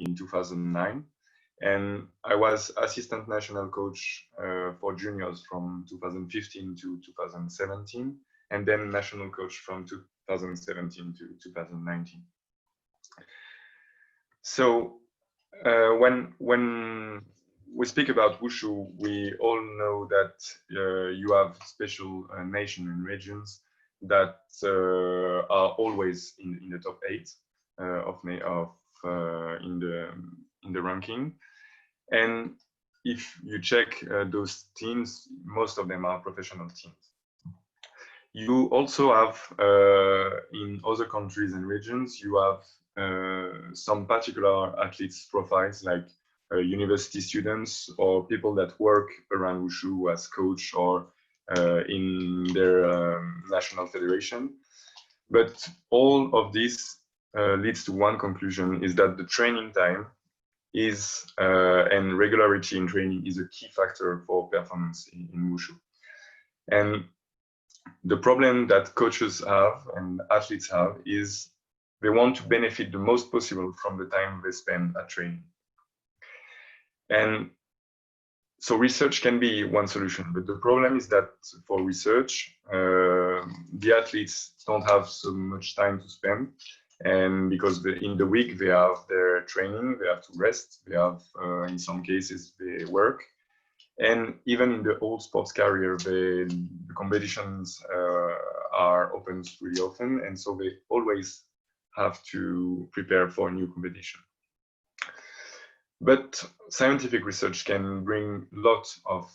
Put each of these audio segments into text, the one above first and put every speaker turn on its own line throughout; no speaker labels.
in 2009. And I was assistant national coach for juniors from 2015 to 2017, and then national coach from 2017 to 2019. So when we speak about Wushu, we all know that you have special nations and regions that are always in the top 8 in the ranking. And if you check those teams, most of them are professional teams. You also have in other countries and regions, you have some particular athletes profiles, like university students or people that work around Wushu as coach or in their national federation. But all of this leads to one conclusion, is that the training time is and regularity in training is a key factor for performance in Wushu. And the problem that coaches have and athletes have is they want to benefit the most possible from the time they spend at training. And so research can be one solution, but the problem is that for research, the athletes don't have so much time to spend. And because in the week they have their training, they have to rest, they have, in some cases, they work. And even in the old sports career, the competitions are opened really often, and so they always have to prepare for a new competition. But scientific research can bring lots of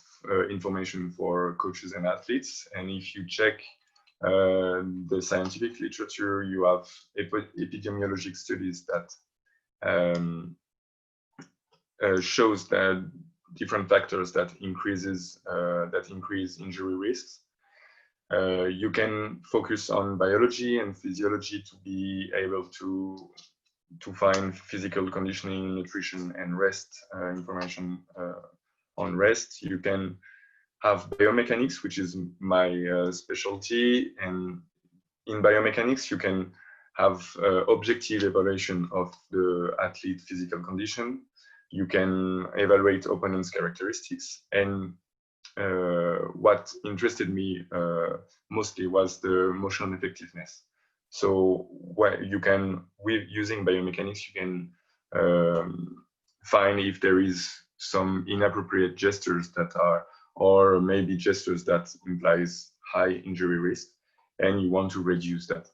information for coaches and athletes. And if you check the scientific literature, you have epidemiologic studies that shows that different factors that increase injury risks. You can focus on biology and physiology to be able to find physical conditioning, nutrition, and rest information on rest. You can have biomechanics, which is my specialty, and in biomechanics you can have objective evaluation of the athlete physical condition. You can evaluate opponent's characteristics, and what interested me mostly was the motion effectiveness. So you can, using biomechanics, you can find if there is some inappropriate gestures that are, or maybe gestures that implies high injury risk, and you want to reduce that.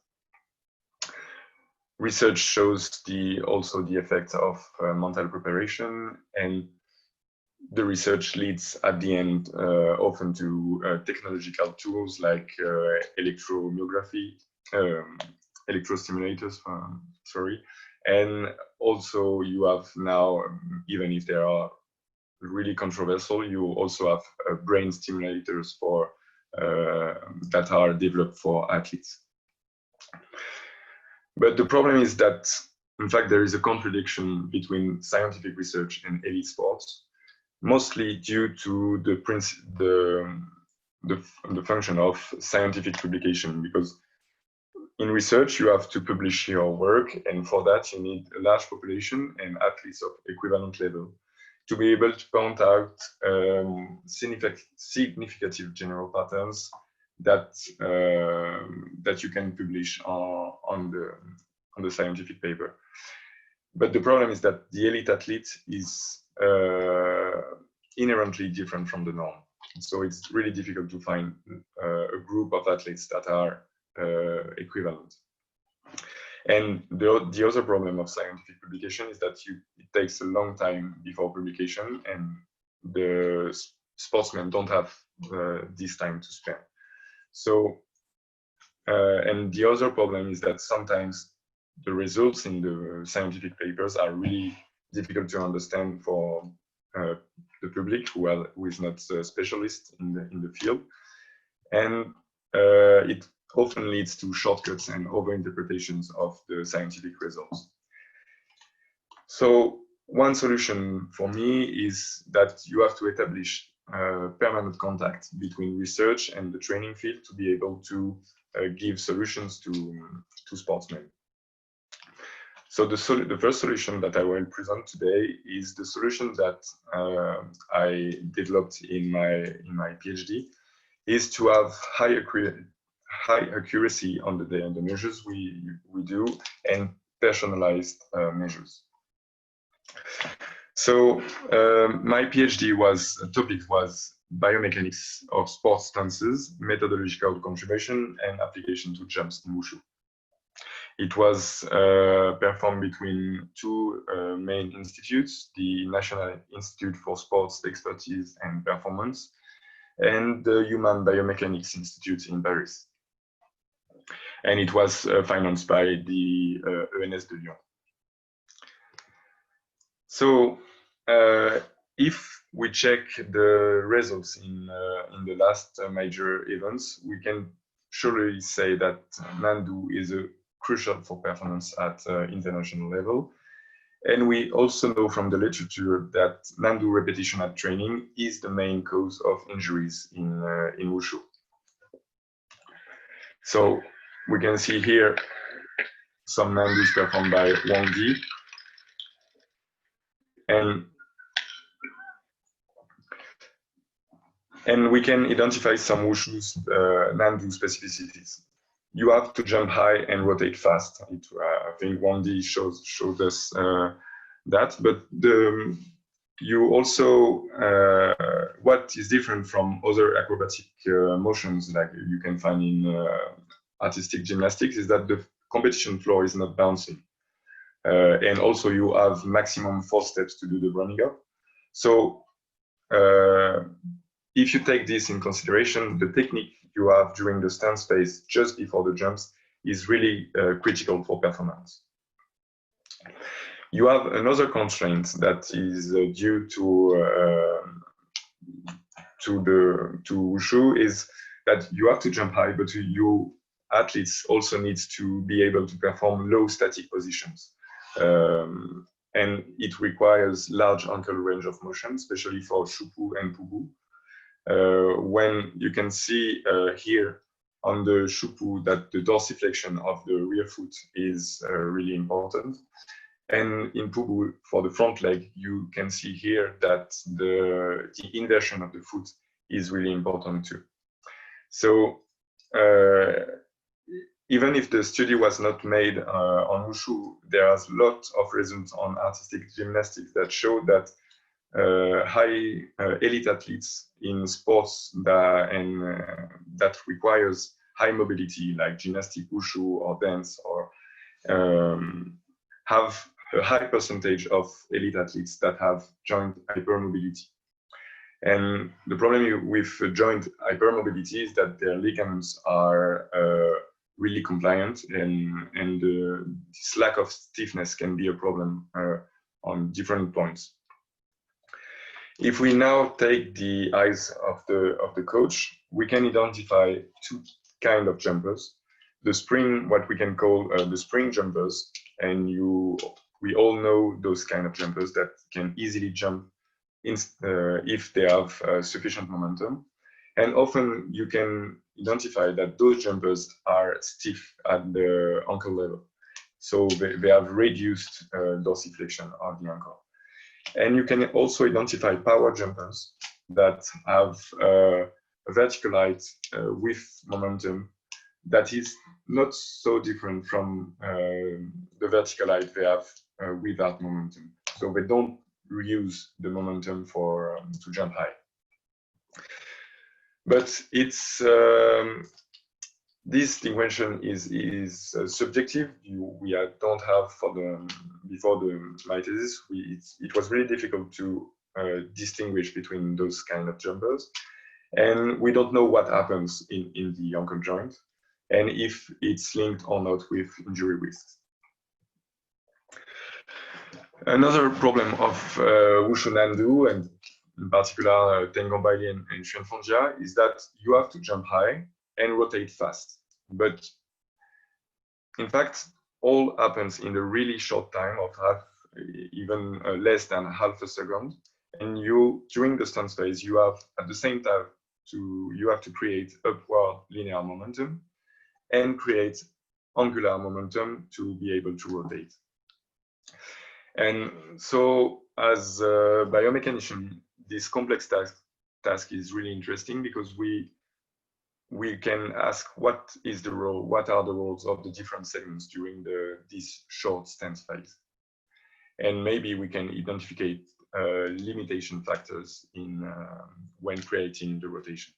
Research shows also the effect of mental preparation, and the research leads at the end often to technological tools like electromyography, electrostimulators, sorry. And also you have now, even if they are really controversial, you also have brain stimulators for that are developed for athletes. But the problem is that, in fact, there is a contradiction between scientific research and elite sports, mostly due to the function of scientific publication, because in research you have to publish your work, and for that you need a large population and athletes of equivalent level to be able to point out significant general patterns that you can publish on the scientific paper. But the problem is that the elite athlete is inherently different from the norm. So it's really difficult to find a group of athletes that are equivalent. And the other problem of scientific publication is that it takes a long time before publication, and the sportsmen don't have this time to spend. So, and the other problem is that sometimes the results in the scientific papers are really difficult to understand for the public who is not a specialist in the field, and it often leads to shortcuts and overinterpretations of the scientific results. So one solution for me is that you have to establish permanent contact between research and the training field to be able to give solutions to sportsmen. So the first solution that I will present today is the solution that I developed in my PhD, is to have high accuracy on the measures we do, and personalized measures. So my PhD topic was biomechanics of sports stances, methodological contribution, and application to jumps in Wushu. It was performed between two main institutes, the National Institute for Sports Expertise and Performance, and the Human Biomechanics Institute in Paris. And it was financed by the ENS de Lyon. So if we check the results in the last major events, we can surely say that Nandu is crucial for performance at international level. And we also know from the literature that Nandu repetition at training is the main cause of injuries in Wushu. So we can see here some Nandus performed by Wang Di. And we can identify some Wushu's Nandu specificities. You have to jump high and rotate fast. I think Wang Di showed us that. But you also, what is different from other acrobatic motions like you can find in artistic gymnastics, is that the competition floor is not bouncing. And also you have maximum 4 steps to do the running up. So if you take this in consideration, the technique you have during the stance phase just before the jumps is really critical for performance. You have another constraint that is due to Wushu, is that you have to jump high, but you athletes also need to be able to perform low static positions. And it requires large ankle range of motion, especially for Shupu and Pubu. When you can see here on the Shupu that the dorsiflexion of the rear foot is really important. And in Pubu, for the front leg, you can see here that the inversion of the foot is really important too. So even if the study was not made on Wushu, there are lots of results on artistic gymnastics that show that high elite athletes in sports that requires high mobility, like gymnastic, Wushu, or dance, or have a high percentage of elite athletes that have joint hypermobility. And the problem with joint hypermobility is that their ligaments are really compliant, and this lack of stiffness can be a problem on different points. If we now take the eyes of the coach, we can identify 2 kinds of jumpers. The spring, what we can call the spring jumpers, and we all know those kind of jumpers that can easily jump if they have sufficient momentum. And often you can identify that those jumpers are stiff at the ankle level. So they have reduced dorsiflexion of the ankle. And you can also identify power jumpers that have a vertical height with momentum that is not so different from the vertical height they have without momentum. So they don't reuse the momentum to jump high. But it's this distinction is subjective. We don't have before my thesis. It was really difficult to distinguish between those kind of jumpers, and we don't know what happens in the ankle joint, and if it's linked or not with injury risks. Another problem of Wushu Nandu, and in particular Tengambaili and Xuanfengjia, is that you have to jump high and rotate fast. But in fact, all happens in a really short time of even less than half a second. And during the stance phase, you have at the same time you have to create upward linear momentum and create angular momentum to be able to rotate. And so as a biomechanician, this complex task is really interesting because we can ask what are the roles of the different segments during this short stance phase. And maybe we can identify limitation factors when creating the rotation.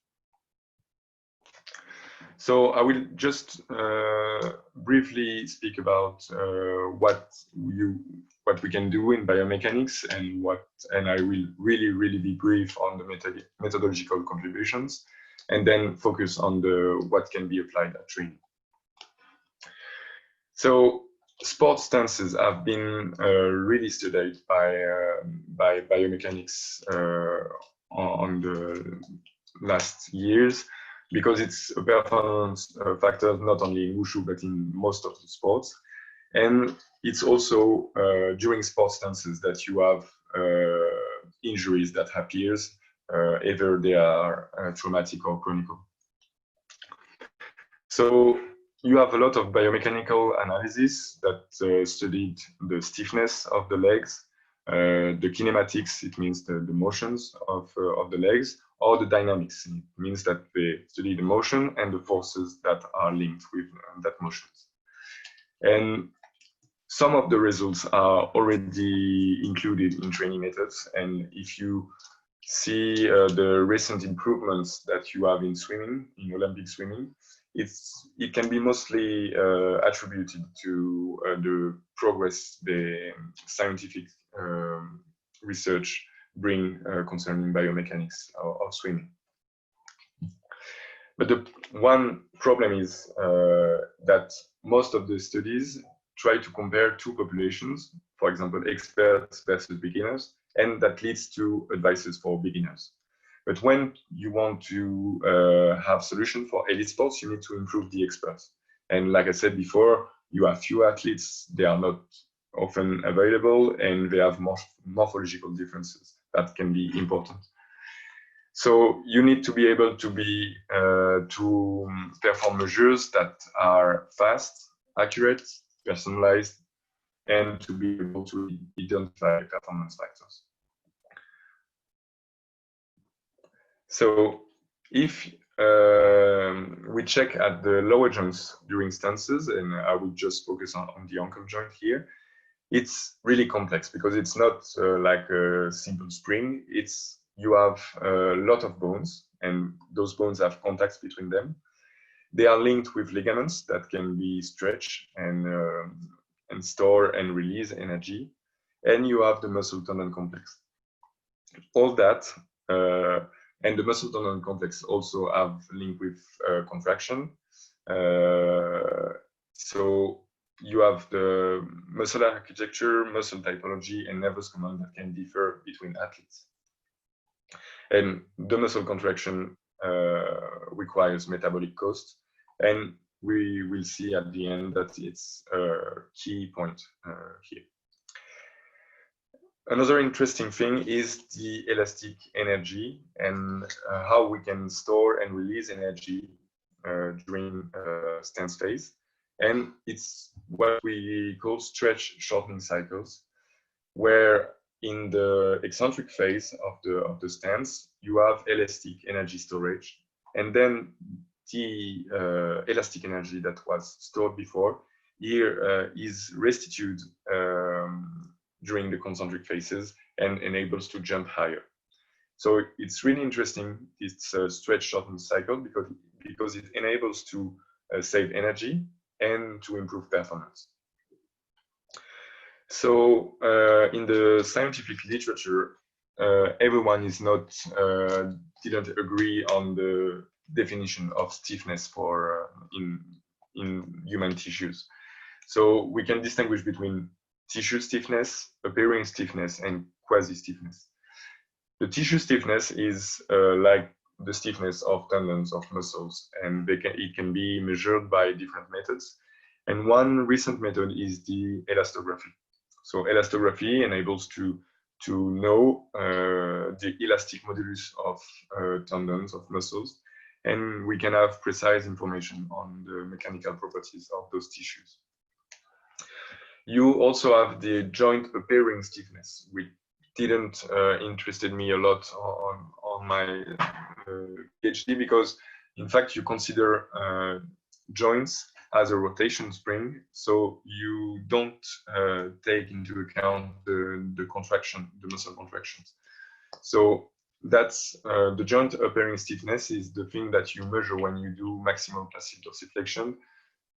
So I will just briefly speak about what we can do in biomechanics, and I will really be brief on the methodological contributions, and then focus on what can be applied at training. So sports stances have been really studied by biomechanics on the last years, because it's a performance factor not only in wushu but in most of the sports. And it's also during sports stances that you have injuries that appears, either they are traumatic or chronic. So you have a lot of biomechanical analysis that studied the stiffness of the legs, the kinematics, it means the motions of the legs, or the dynamics, it means that they study the motion and the forces that are linked with that motion. And some of the results are already included in training methods, and if you see the recent improvements that you have in swimming, in Olympic swimming, it can be mostly attributed to the progress the scientific research bring concerning biomechanics of swimming. But the one problem is that most of the studies try to compare two populations, for example, experts versus beginners, and that leads to advices for beginners. But when you want to have solution for elite sports, you need to improve the experts. And like I said before, you have few athletes, they are not often available, and they have morphological differences that can be important. So you need to be able to perform measures that are fast, accurate, personalized, and to be able to identify performance factors. So if we check at the lower joints during stances, and I will just focus on the ankle joint here, it's really complex because it's not like a simple spring. You have a lot of bones, and those bones have contacts between them. They are linked with ligaments that can be stretched and store and release energy. And you have the muscle tendon complex. All that, and the muscle tendon complex also have link with contraction. So you have the muscle architecture, muscle typology, and nervous command that can differ between athletes. And the muscle contraction requires metabolic cost, and we will see at the end that it's a key point here. Another interesting thing is the elastic energy and how we can store and release energy during stance phase. And it's what we call stretch shortening cycles, where in the eccentric phase of the stance, you have elastic energy storage, and then the elastic energy that was stored before here is restituted during the concentric phases and enables to jump higher. So it's really interesting, this stretch shortening cycle, because it enables to save energy and to improve performance. So in the scientific literature, everyone is not didn't agree on the definition of stiffness for in human tissues. So we can distinguish between tissue stiffness, appearing stiffness, and quasi-stiffness. The tissue stiffness is like the stiffness of tendons, of muscles, and it can be measured by different methods. And one recent method is the elastography. So elastography enables to know the elastic modulus of tendons, of muscles, and we can have precise information on the mechanical properties of those tissues. You also have the joint appearing stiffness, which didn't interested me a lot on my PhD, because in fact you consider joints as a rotation spring, so you don't take into account the contraction, the muscle contractions. So that's the joint appearing stiffness is the thing that you measure when you do maximal passive dorsiflexion.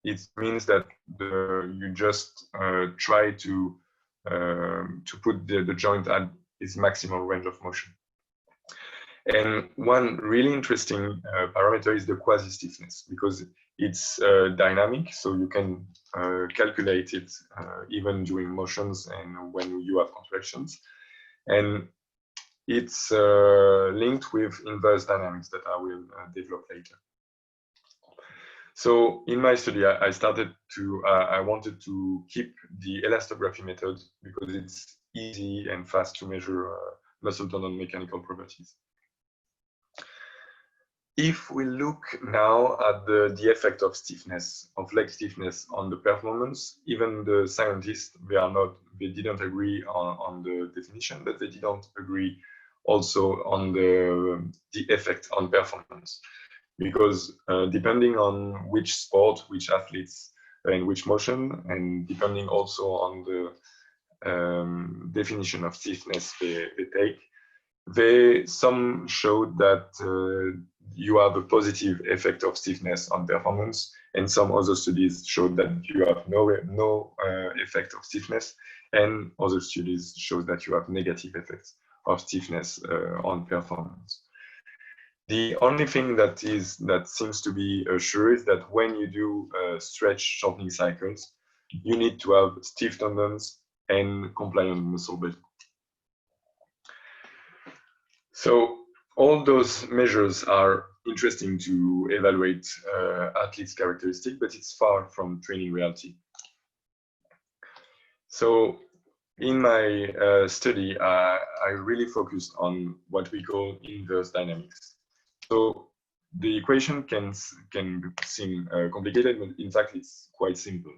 It means that you just try to put the joint at its maximal range of motion. And one really interesting parameter is the quasi-stiffness, because it's dynamic, so you can calculate it even during motions and when you have contractions. And it's linked with inverse dynamics that I will develop later. So in my study, I started to, I wanted to keep the elastography method because it's easy and fast to measure muscle tone and mechanical properties. If we look now at the effect of stiffness, of leg stiffness on the performance, even the scientists, they didn't agree on the definition, but they didn't agree also on the effect on performance. Because depending on which sport, which athletes, and which motion, and depending also on the definition of stiffness they take, some showed that you have a positive effect of stiffness on performance, and some other studies showed that you have no effect of stiffness, and other studies show that you have negative effects of stiffness on performance. The only thing that seems to be sure is that when you do stretch shortening cycles, you need to have stiff tendons and compliant muscle body. So all those measures are interesting to evaluate athletes' characteristics, but it's far from training reality. So in my study, I really focused on what we call inverse dynamics. So the equation can seem complicated, but in fact, it's quite simple.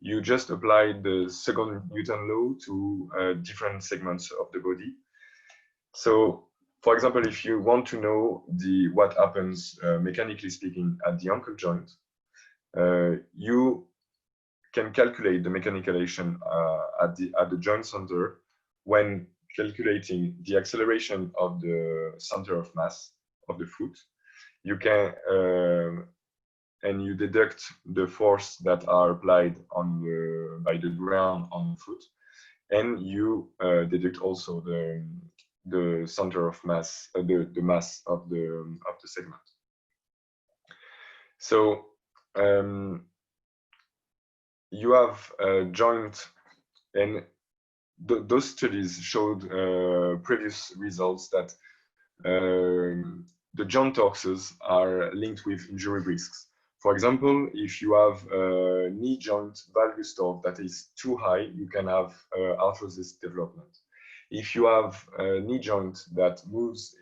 You just apply the second Newton law to different segments of the body. So, for example, if you want to know what happens mechanically speaking at the ankle joint, you can calculate the mechanical action at the joint center when calculating the acceleration of the center of mass of the foot. You can and you deduct the force that are applied by the ground on the foot, and you deduct also the center of mass, the mass of the segment. So you have a joint, and those studies showed previous results that the joint torques are linked with injury risks. For example, if you have a knee joint valgus torque that is too high, you can have arthrosis development. If you have a knee joint that moves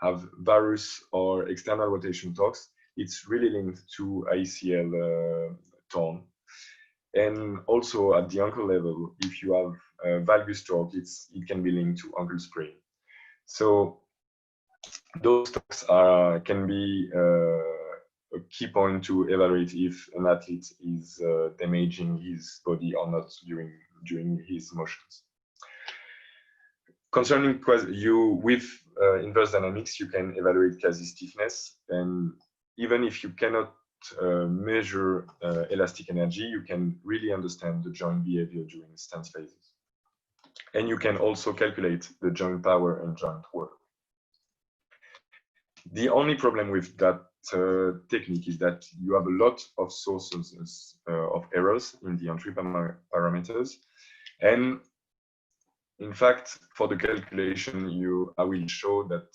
have varus or external rotation torques, it's really linked to ACL torn. And also at the ankle level, if you have valgus torque, it can be linked to ankle sprain. So those talks can be a key point to evaluate if an athlete is damaging his body or not during his motions. Concerning with inverse dynamics, you can evaluate quasi stiffness, and even if you cannot measure elastic energy, you can really understand the joint behavior during stance phases. And you can also calculate the joint power and joint work. The only problem with that technique is that you have a lot of sources of errors in the entry parameters. And in fact, for the calculation, I will show that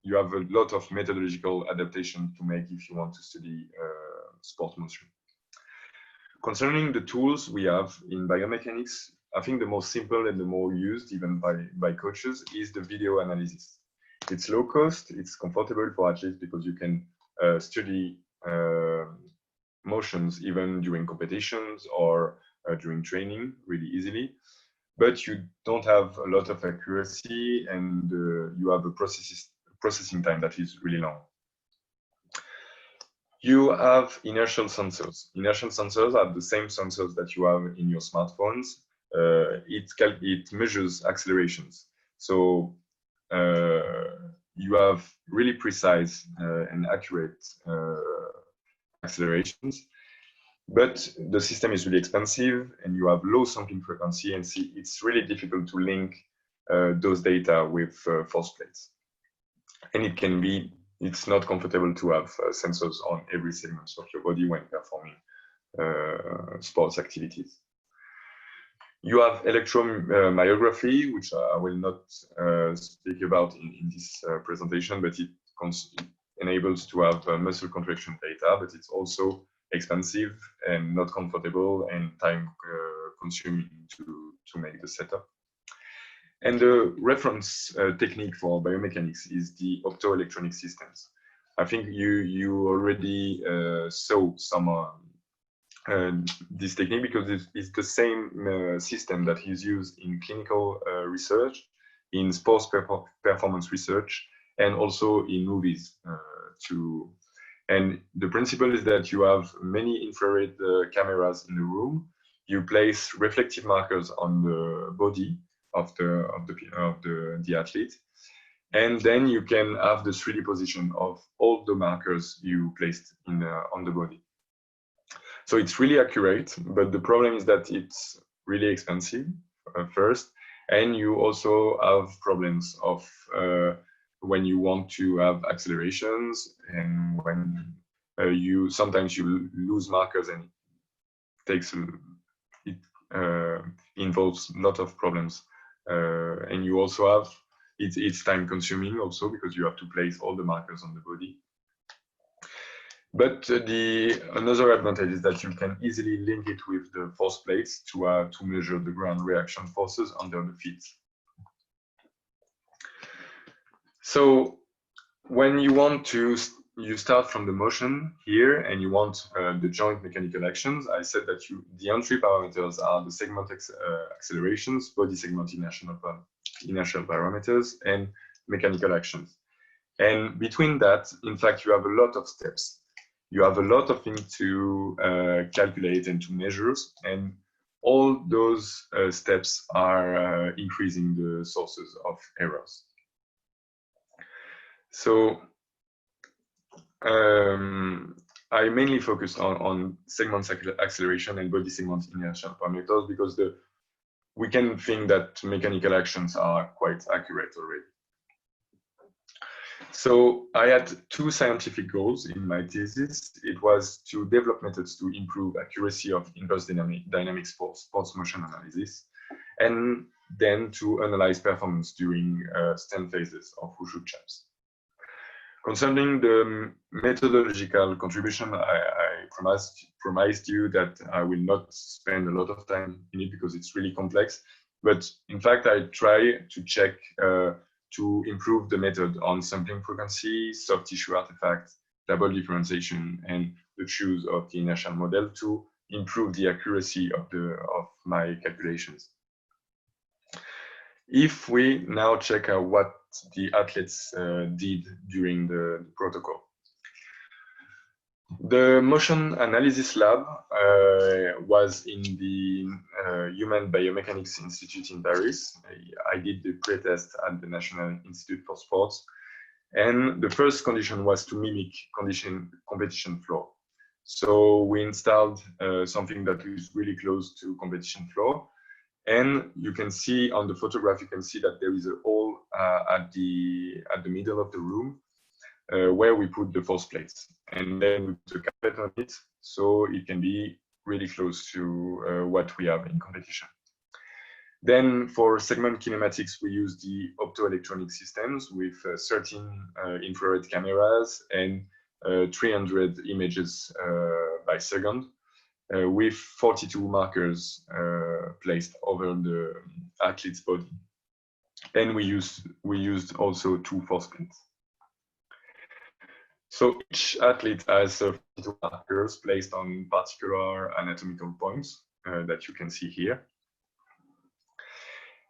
you have a lot of methodological adaptation to make if you want to study sport motion. Concerning the tools we have in biomechanics, I think the most simple and the more used even by coaches is the video analysis. It's low cost, it's comfortable for athletes because you can study motions even during competitions or during training really easily, but you don't have a lot of accuracy, and you have a processing time that is really long. You have inertial sensors. Inertial sensors are the same sensors that you have in your smartphones. It measures accelerations. So you have really precise and accurate accelerations, but the system is really expensive, and you have low sampling frequency, and it's really difficult to link those data with force plates. And it's not comfortable to have sensors on every segment of your body when performing sports activities. You have electromyography, which I will not speak about in this presentation, but it enables to have muscle contraction data, but it's also expensive and not comfortable and time consuming to make the setup. And the reference technique for biomechanics is the optoelectronic systems. I think you already saw some this technique, because it's the same system that is used in clinical research, in sports performance research, and also in movies too. And the principle is that you have many infrared cameras in the room. You place reflective markers on the body of the athlete, and then you can have the 3D position of all the markers you placed on the body. So it's really accurate, but the problem is that it's really expensive first, and you also have problems of when you want to have accelerations, and when sometimes you lose markers, and it involves a lot of problems. And you also have, it's time consuming also, because you have to place all the markers on the body. But another advantage is that you can easily link it with the force plates to measure the ground reaction forces under the feet. So when you start from the motion here, and you want the joint mechanical actions. I said that the entry parameters are the segment accelerations, body segment inertial parameters, and mechanical actions. And between that, in fact, you have a lot of steps. You have a lot of things to calculate and to measure, and all those steps are increasing the sources of errors. So I mainly focused on segment acceleration and body segment inertial parameters, because we can think that mechanical actions are quite accurate already. So I had two scientific goals in my thesis. It was to develop methods to improve accuracy of inverse dynamic sports motion analysis, and then to analyze performance during stand phases of wushu chaps. Concerning the methodological contribution, I promised you that I will not spend a lot of time in it, because it's really complex. But in fact, I try to check to improve the method on sampling frequency, soft tissue artifacts, double differentiation, and the choice of the inertial model to improve the accuracy of my calculations. If we now check out what the athletes did during the protocol. The motion analysis lab was in the Human Biomechanics Institute in Paris. I did the pre-test at the National Institute for Sports. And the first condition was to mimic competition floor. So we installed something that is really close to competition floor. And you can see on the photograph, you can see that there is a hole at the middle of the room where we put the force plates. And then we put a carpet on it, so it can be really close to what we have in competition. Then for segment kinematics, we use the optoelectronic systems with 13 infrared cameras and 300 images by second, with 42 markers placed over the athlete's body. And we used also 2 force plates. So each athlete has 42 markers placed on particular anatomical points. that you can see here.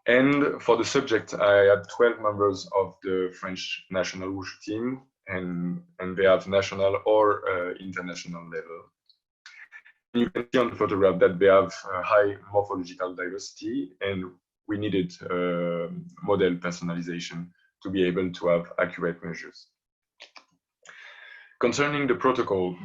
And for the subject, I had 12 members of the French national wushu team, and they have national or international level. And you can see on the photograph that they have high morphological diversity, and we needed model personalization to be able to have accurate measures. Concerning the protocol,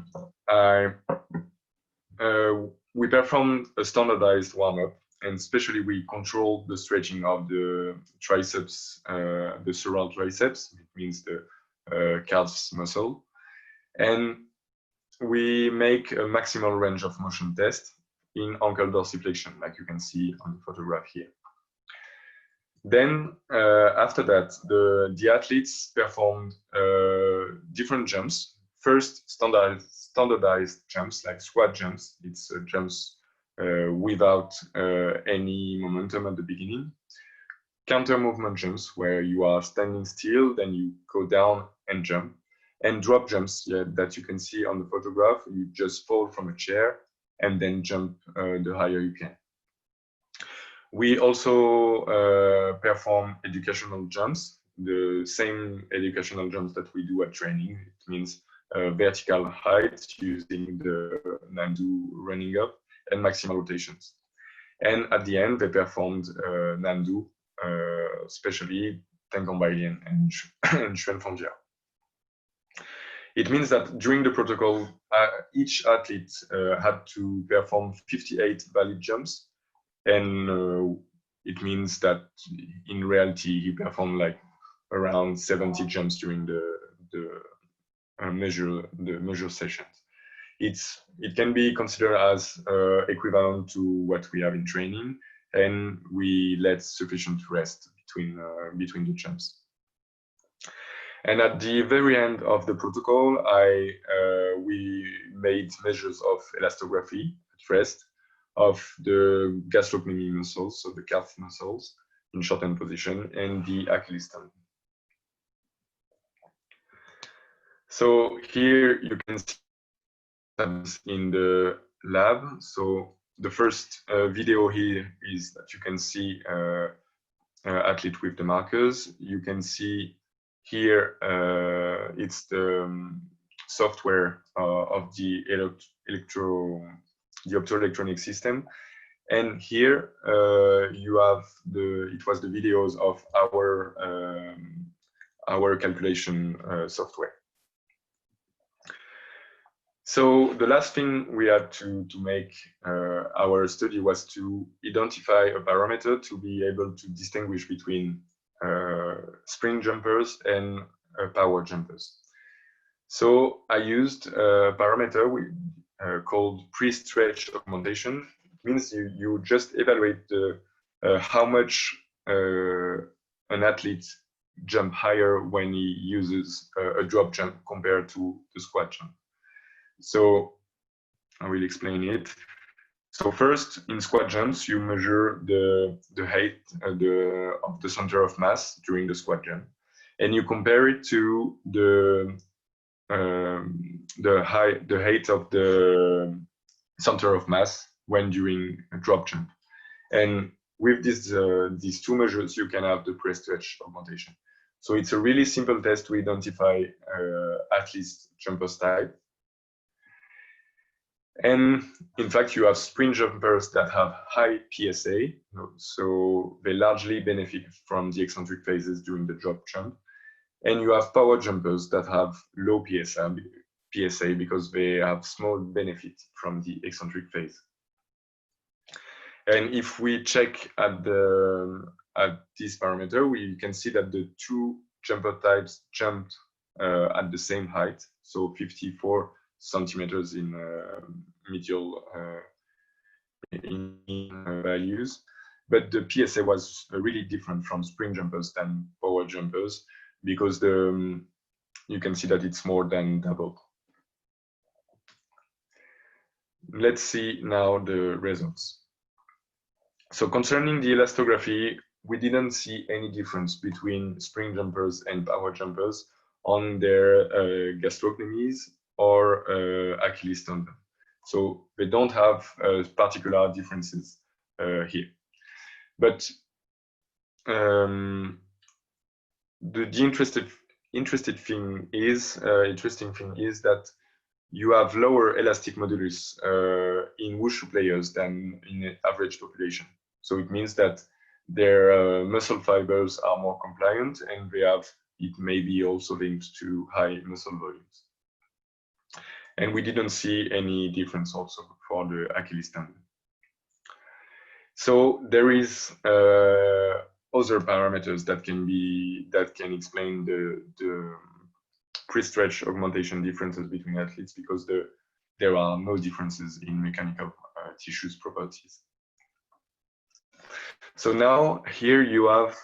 we performed a standardized warm-up, and especially we control the stretching of the triceps, the sural triceps, it means the calves muscle. And we make a maximal range of motion test in ankle dorsiflexion, like you can see on the photograph here. Then after that, the athletes performed different jumps. First, standardized jumps like squat jumps. It's jumps without any momentum at the beginning. Counter movement jumps where you are standing still, then you go down and jump. And drop jumps that you can see on the photograph. You just fall from a chair and then jump the higher you can. We also perform educational jumps, the same educational jumps that we do at training. It means vertical height using the Nandu running up and maximal rotations. And at the end, they performed Nandu, especially Tengambailian and Xuanfengjia. It means that during the protocol, each athlete had to perform 58 valid jumps. And it means that in reality, he performed like around 70 jumps during the measure sessions. It can be considered as equivalent to what we have in training, and we let sufficient rest between the jumps. And at the very end of the protocol, we made measures of elastography at rest of the gastrocnemius muscles, so the calf muscles in shortened position, and the Achilles tendon. So here you can see in the lab. So the first video here is that you can see athlete with the markers. You can see here it's the software of the optoelectronic system, and here you have it was the videos of our calculation software. So the last thing we had to make our study was to identify a parameter to be able to distinguish between spring jumpers and power jumpers. So I used a parameter called pre-stretch augmentation. It means you just evaluate how much an athlete jump higher when he uses a drop jump compared to the squat jump. So I will explain it. So first, in squat jumps, you measure the height of the center of mass during the squat jump, and you compare it to the height of the center of mass when during a drop jump. And with these two measures, you can have the pre-stretch augmentation. So it's a really simple test to identify athlete's jumper's type. And in fact, you have sprint jumpers that have high PSA, so they largely benefit from the eccentric phases during the drop jump. And you have power jumpers that have low PSA because they have small benefit from the eccentric phase. And if we check at this parameter, we can see that the two jumper types jumped at the same height, so 54 centimeters in medial values, but the PSA was really different from spring jumpers than power jumpers because you can see that it's more than double. Let's see now the results. So concerning the elastography, we didn't see any difference between spring jumpers and power jumpers on their gastrocnemies or Achilles tendon. So they don't have particular differences here. But the interesting thing is that you have lower elastic modulus in Wushu players than in the average population. So it means that their muscle fibers are more compliant, and it may be also linked to high muscle volumes. And we didn't see any difference also for the Achilles tendon. So there is other parameters that can explain the pre-stretch augmentation differences between athletes, because there are no differences in mechanical tissues properties. So now here you have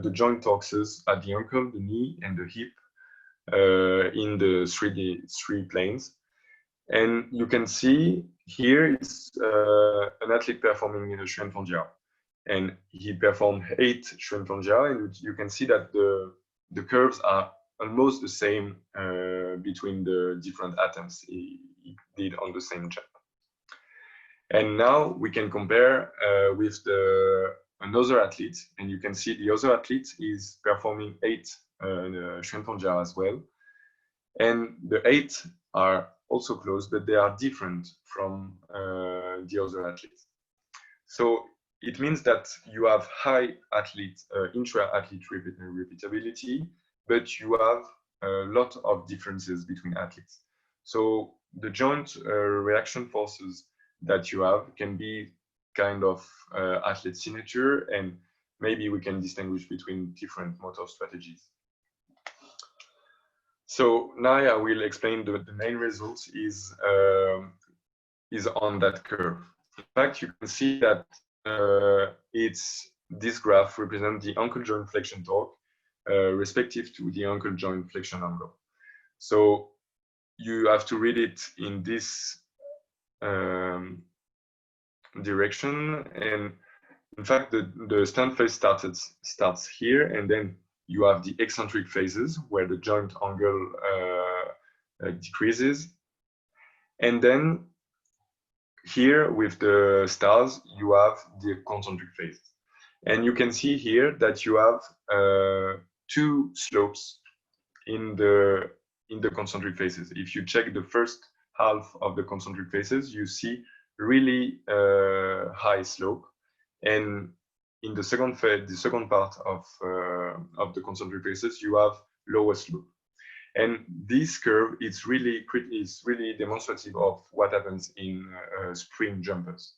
the joint torques at the ankle, the knee, and the hip in the 3 planes. And you can see here it's an athlete performing in a Shorten, and he performed 8 Shorten, and you can see that the curves are almost the same between the different attempts he did on the same jump. And now we can compare with another athlete, and you can see the other athlete is performing 8 Shorten as well. And the 8 are also close, but they are different from the other athletes. So it means that you have high intra-athlete repeatability, but you have a lot of differences between athletes. So the joint reaction forces that you have can be kind of athlete signature, and maybe we can distinguish between different motor strategies. So now I will explain the main results is on that curve. In fact, you can see that this graph represents the ankle joint flexion torque respective to the ankle joint flexion angle. So you have to read it in this direction, and in fact the stand phase starts here, and then you have the eccentric phases where the joint angle decreases, and then here with the stars you have the concentric phase. And you can see here that you have 2 slopes in the concentric phases. If you check the first half of the concentric phases, you see really high slope, and in the second phase, the second part of the concentric phases, you have lower slope. And this curve is really demonstrative of what happens in sprint jumpers.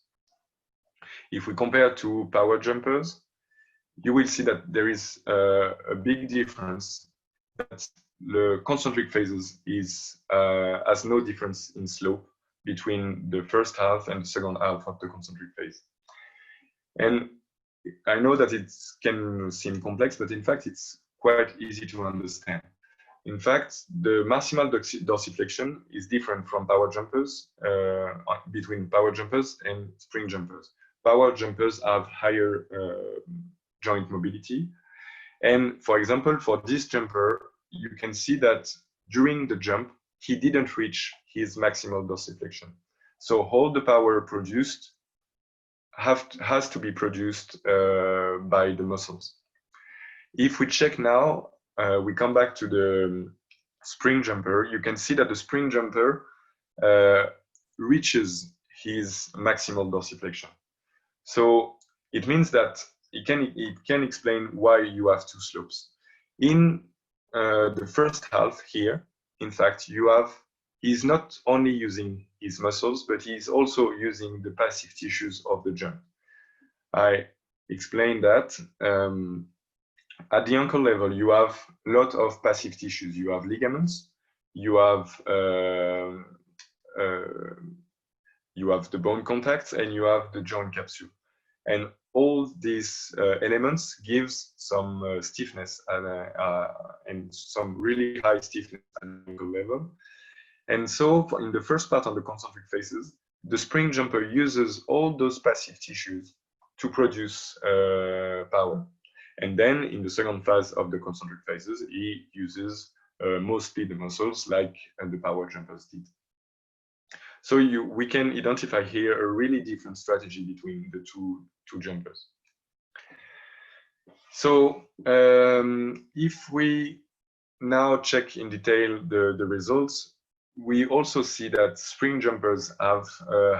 If we compare to power jumpers, you will see that there is a big difference. That the concentric phases has no difference in slope between the first half and the second half of the concentric phase. And I know that it can seem complex, but in fact, it's quite easy to understand. In fact, the maximal dorsiflexion is different from power jumpers, between power jumpers and sprint jumpers. Power jumpers have higher joint mobility. And for example, for this jumper, you can see that during the jump, he didn't reach his maximal dorsiflexion. So all the power produced has to be produced by the muscles. If we check now, we come back to the spring jumper, you can see that the spring jumper reaches his maximal dorsiflexion. So it means that it can explain why you have 2 slopes. In the first half here, in fact, he's not only using his muscles, but he's also using the passive tissues of the jump. I explained that at the ankle level, you have a lot of passive tissues. You have ligaments, you have the bone contacts, and you have the joint capsule. And all these elements gives some stiffness and some really high stiffness at the ankle level. And so in the first part of the concentric phases, the spring jumper uses all those passive tissues to produce power. And then in the second phase of the concentric phases, he uses mostly the muscles like the power jumpers did. So we can identify here a really different strategy between the two jumpers. So if we now check in detail the results, we also see that spring jumpers have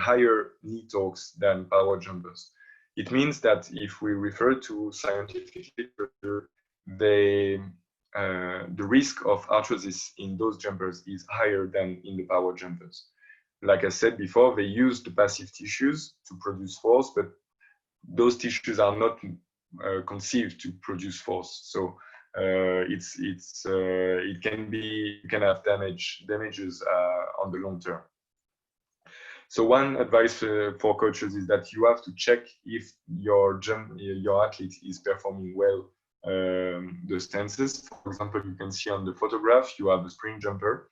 higher knee torques than power jumpers. It means that if we refer to scientific literature, the risk of arthrosis in those jumpers is higher than in the power jumpers. Like I said before, they use the passive tissues to produce force, but those tissues are not conceived to produce force. So it can have damages on the long term. So one advice for coaches is that you have to check if your athlete is performing well the stances. For example, you can see on the photograph you have a spring jumper,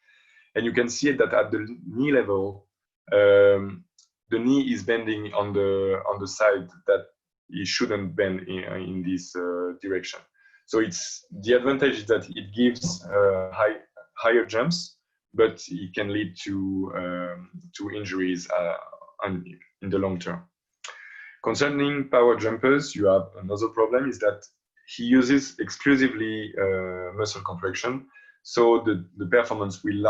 and you can see that at the knee level, the knee is bending on the side that it shouldn't bend in this direction. So the advantage is that it gives higher jumps, but it can lead to injuries in the long term. Concerning power jumpers, you have another problem, is that he uses exclusively muscle contraction. So the performance will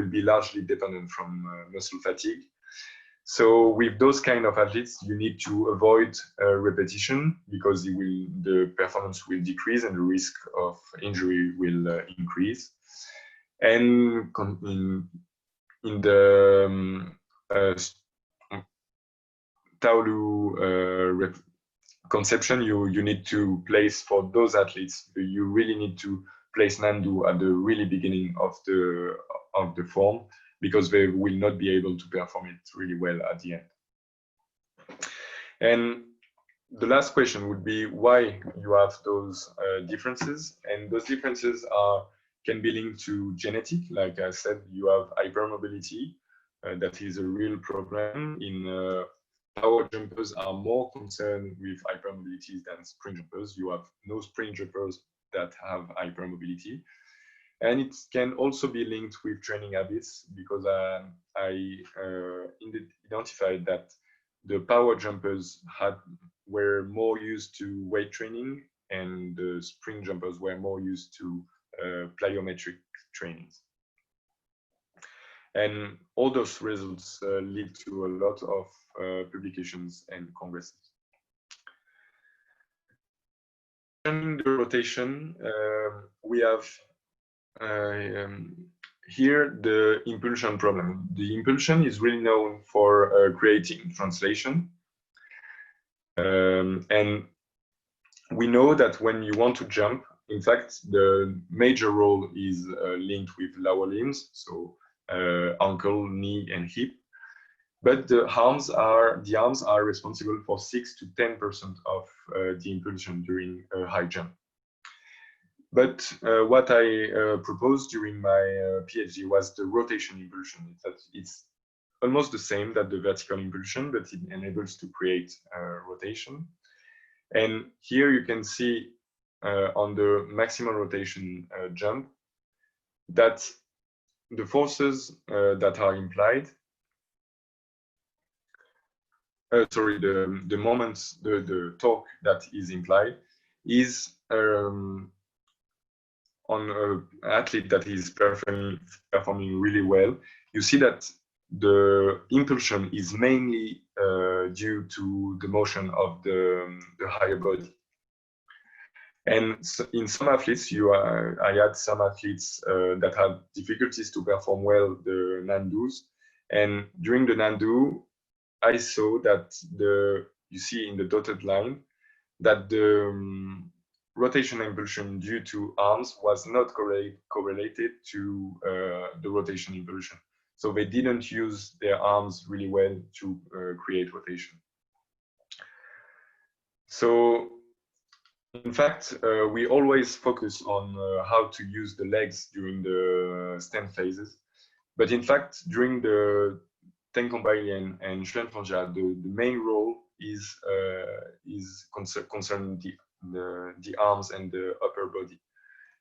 be largely dependent from muscle fatigue. So with those kind of athletes, you need to avoid repetition, because the performance will decrease and the risk of injury will increase. And in the Taolu conception, you need to place, for those athletes, you really need to place Nandu at the really beginning of the form, because they will not be able to perform it really well at the end. And the last question would be why you have those differences. And those differences can be linked to genetic. Like I said, you have hypermobility. That is a real problem. In power jumpers are more concerned with hypermobility than spring jumpers. You have no spring jumpers that have hypermobility. And it can also be linked with training habits, because I identified that the power jumpers were more used to weight training, and the spring jumpers were more used to plyometric trainings. And all those results lead to a lot of publications and congresses. Concerning the rotation, we have here the impulsion problem. The impulsion is really known for creating translation. And we know that when you want to jump, in fact, the major role is linked with lower limbs, so ankle, knee, and hip. But the arms are responsible for 6 to 10% of the impulsion during a high jump. But what I proposed during my PhD was the rotation impulsion. It's almost the same that the vertical impulsion, but it enables to create rotation. And here you can see on the maximal rotation jump that the forces that are implied, the moments, the torque that is implied is on an athlete that is performing really well. You see that the impulsion is mainly due to the motion of the higher body. And so in some athletes, I had some athletes that had difficulties to perform well the Nandus. And during the Nandu, I saw that you see in the dotted line that the rotation impulsion due to arms was not correlated to the rotation impulsion. So they didn't use their arms really well to create rotation. So in fact, we always focus on how to use the legs during the stand phases. But in fact, during the Tenkombailian and Xuanfangja, the main role is concerning the arms and the upper body.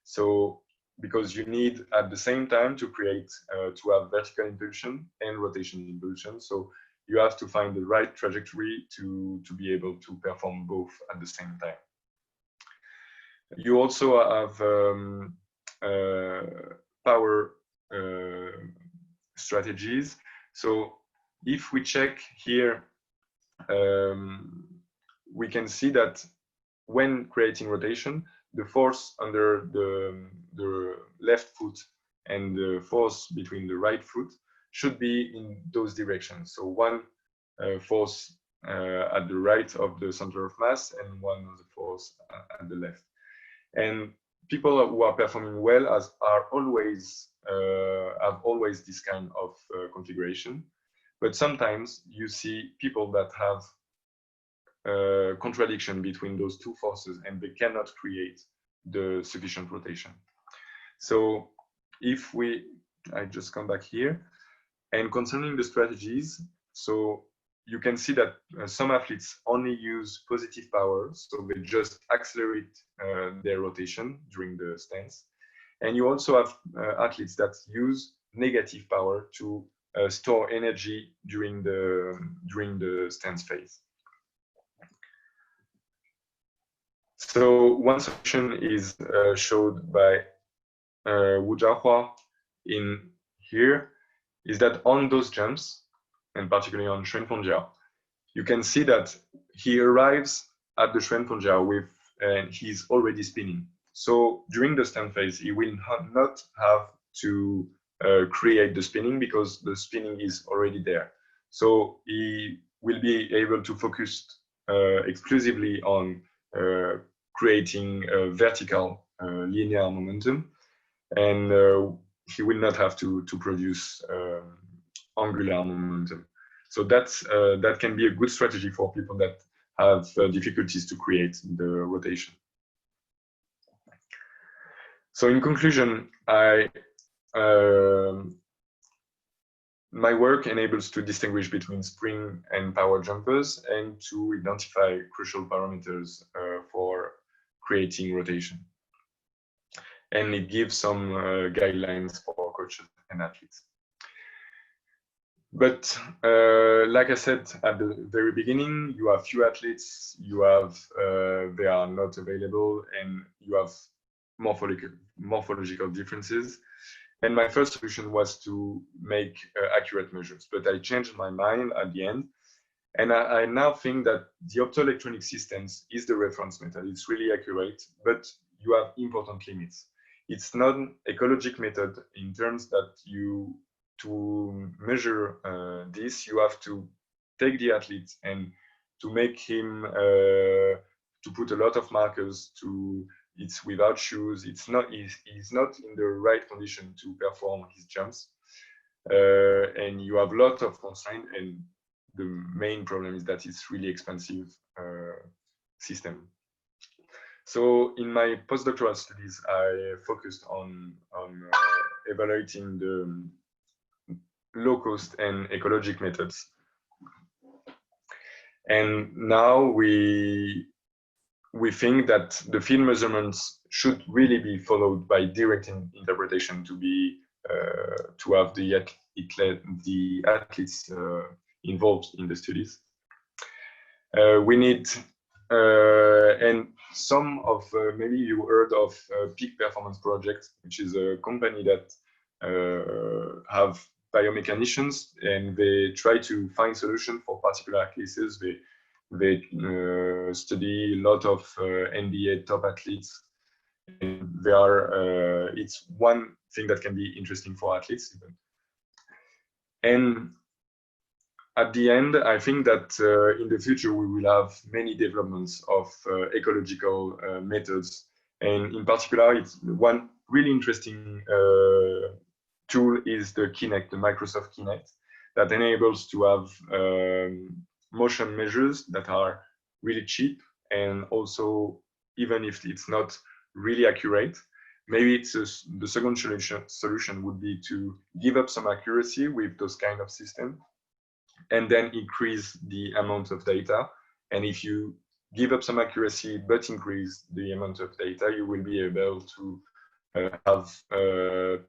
So because you need at the same time to create, to have vertical impulsion and rotation impulsion. So you have to find the right trajectory to be able to perform both at the same time. You also have power strategies. So if we check here, we can see that when creating rotation, the force under the left foot and the force between the right foot should be in those directions. So one force at the right of the center of mass and one of the force at the left. And people who are performing well are always have always this kind of configuration. But sometimes you see people that have contradiction between those two forces and they cannot create the sufficient rotation. So if I just come back here, and concerning the strategies, so you can see that some athletes only use positive power, so they just accelerate their rotation during the stance. And you also have athletes that use negative power to store energy during the stance phase. So one solution is showed by Wu Jiahua in here, is that on those jumps, and particularly on Shorten, you can see that he arrives at the Shorten with, and he's already spinning. So during the stand phase, he will not have to create the spinning because the spinning is already there. So he will be able to focus exclusively on creating a vertical linear momentum, and he will not have to produce angular momentum. So that can be a good strategy for people that have difficulties to create the rotation. So in conclusion, my work enables to distinguish between spring and power jumpers and to identify crucial parameters for creating rotation. And it gives some guidelines for coaches and athletes. But like I said at the very beginning, you have few athletes, you have they are not available, and you have morphological differences. And my first solution was to make accurate measures, but I changed my mind at the end. And I now think that the optoelectronic systems is the reference method. It's really accurate, but you have important limits. It's not an ecologic method in terms that to measure this, you have to take the athlete and to make him to put a lot of markers it's without shoes. He's not in the right condition to perform his jumps, and you have a lot of constraints. And the main problem is that it's really expensive system. So in my postdoctoral studies, I focused on evaluating the low-cost and ecologic methods. And now we think that the field measurements should really be followed by direct interpretation to be to have the athletes involved in the studies. We need and some of maybe you heard of Peak Performance Project, which is a company that have biomechanicians, and they try to find solutions for particular cases. They study a lot of NBA top athletes. And they are it's one thing that can be interesting for athletes even. And at the end, I think that in the future we will have many developments of ecological methods, and in particular, it's one really interesting tool is the Kinect, the Microsoft Kinect, that enables to have motion measures that are really cheap, and also even if it's not really accurate, maybe it's the second solution would be to give up some accuracy with those kind of systems and then increase the amount of data. And if you give up some accuracy but increase the amount of data, you will be able to have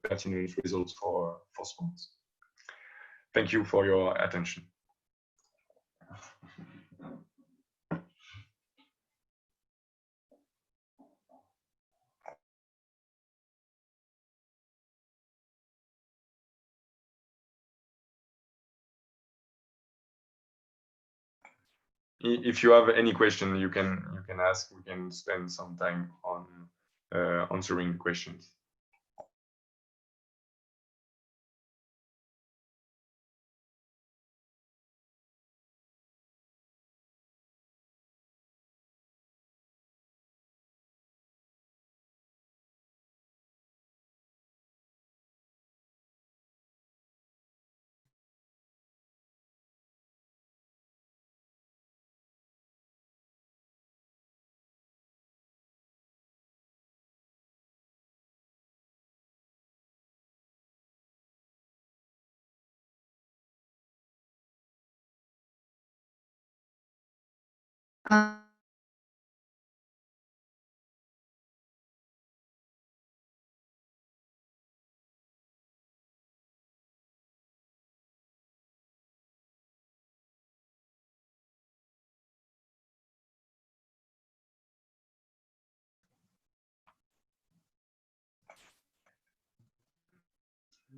pertinent results for sports. Thank you for your attention. If you have any question, you can ask. We can spend some time on answering questions.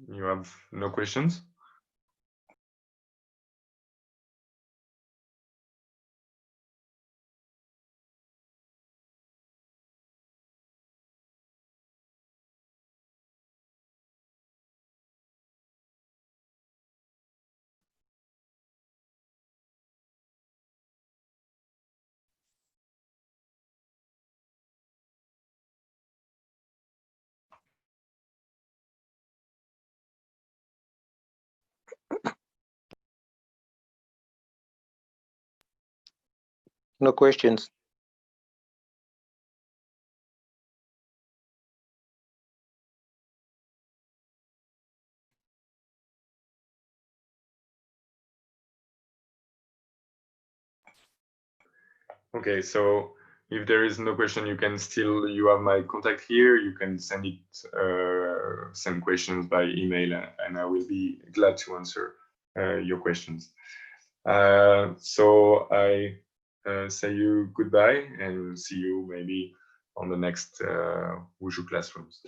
You have no questions?
No questions.
Okay, so if there is no question, you have my contact here. You can send questions by email, and I will be glad to answer your questions. So I say you goodbye and see you maybe on the next Wushu Classrooms.